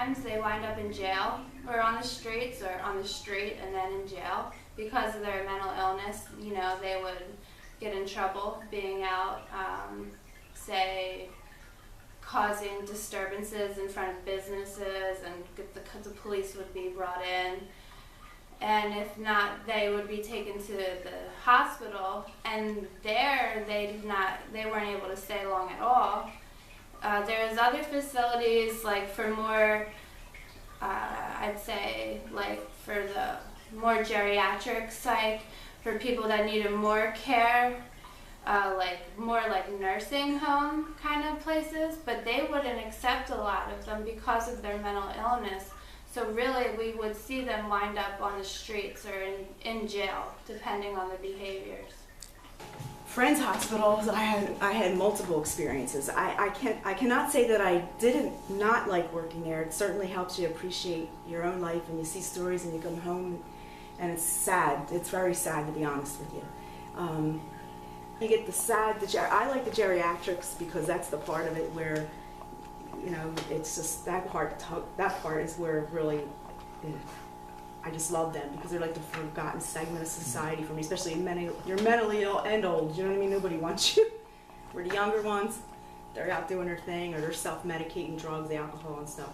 times they wind up in jail or on the streets or on the street and then in jail because of their mental illness. You know, they would get in trouble being out, say, causing disturbances in front of businesses, and the police would be brought in. And if not, they would be taken to the hospital, and there they weren't able to stay long at all. There's other facilities, like for more, I'd say, like for the more geriatric psych, for people that needed more care, like more like nursing home kind of places, but they wouldn't accept a lot of them because of their mental illness. So really we would see them wind up on the streets or in jail, depending on the behaviors. Friends hospitals, I had multiple experiences. I cannot say that I didn't not like working there. It certainly helps you appreciate your own life, and you see stories and you come home and it's sad. It's very sad, to be honest with you. You get the sad, I like the geriatrics because that's the part of it where, you know, it's just that part is where really, I just love them because they're like the forgotten segment of society for me, especially you're mentally ill and old, you know what I mean? Nobody wants you. We're the younger ones, they're out doing their thing, or they're self-medicating drugs, the alcohol and stuff.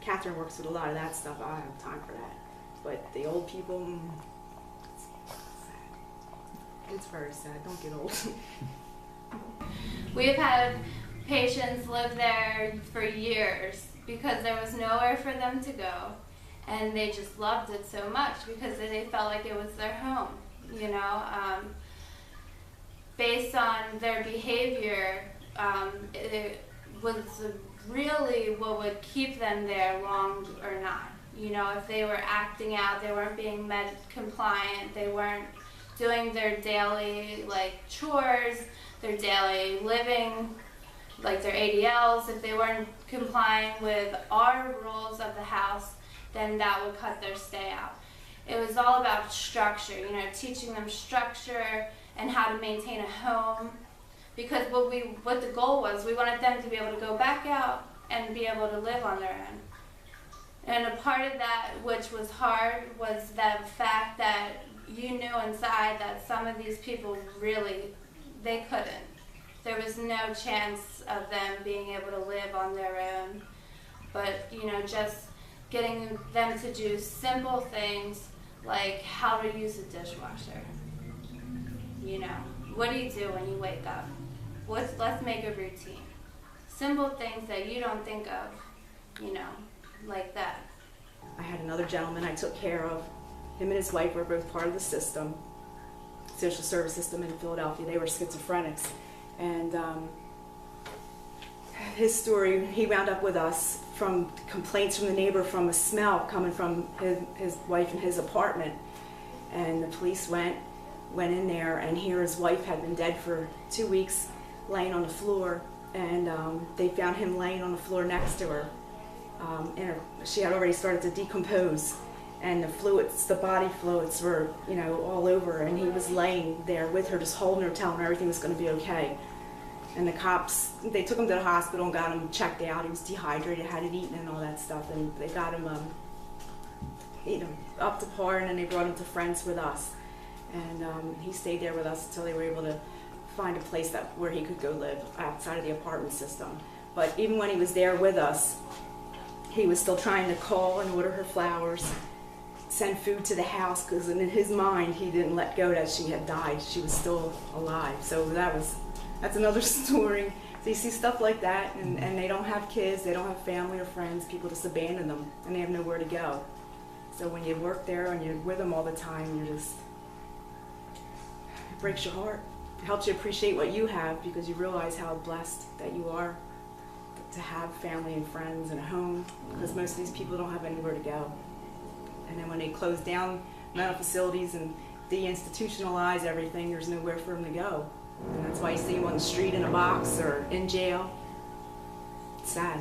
Catherine works with a lot of that stuff, I don't have time for that. But the old people, it's sad. It's very sad, don't get old. We've had patients live there for years because there was nowhere for them to go, and they just loved it so much because they felt like it was their home, you know. Based on their behavior, it was really what would keep them there long or not. You know, if they were acting out, they weren't being med compliant, they weren't doing their daily like chores, their daily living, like their ADLs, if they weren't complying with our rules of the house, then that would cut their stay out. It was all about structure, you know, teaching them structure and how to maintain a home, because what the goal was, we wanted them to be able to go back out and be able to live on their own. And a part of that, which was hard, was the fact that you knew inside that some of these people really, they couldn't. There was no chance of them being able to live on their own. But, you know, just getting them to do simple things like how to use a dishwasher. You know, what do you do when you wake up? Let's make a routine. Simple things that you don't think of, you know, like that. I had another gentleman I took care of. Him and his wife were both part of the system, social service system in Philadelphia. They were schizophrenics. And his story, he wound up with us from complaints from the neighbor from a smell coming from his wife in his apartment. And the police went in there, and here his wife had been dead for 2 weeks, laying on the floor, and they found him laying on the floor next to her. She had already started to decompose, and the fluids, the body fluids were, you know, all over, and he was laying there with her, just holding her, telling her everything was going to be okay. And the cops, they took him to the hospital and got him checked out. He was dehydrated, hadn't eaten and all that stuff, and they got him, you know, up to par, and then they brought him to Friends with us. And he stayed there with us until they were able to find a place where he could go live outside of the apartment system. But even when he was there with us, he was still trying to call and order her flowers, send food to the house, because in his mind he didn't let go that she had died. She was still alive. So that's another story. So you see stuff like that, and they don't have kids, they don't have family or friends, people just abandon them, and they have nowhere to go. So when you work there and you're with them all the time, it breaks your heart. It helps you appreciate what you have, because you realize how blessed that you are to have family and friends and a home, because most of these people don't have anywhere to go. And then when they close down mental facilities and deinstitutionalize everything, there's nowhere for them to go. And that's why you see them on the street in a box or in jail. It's sad.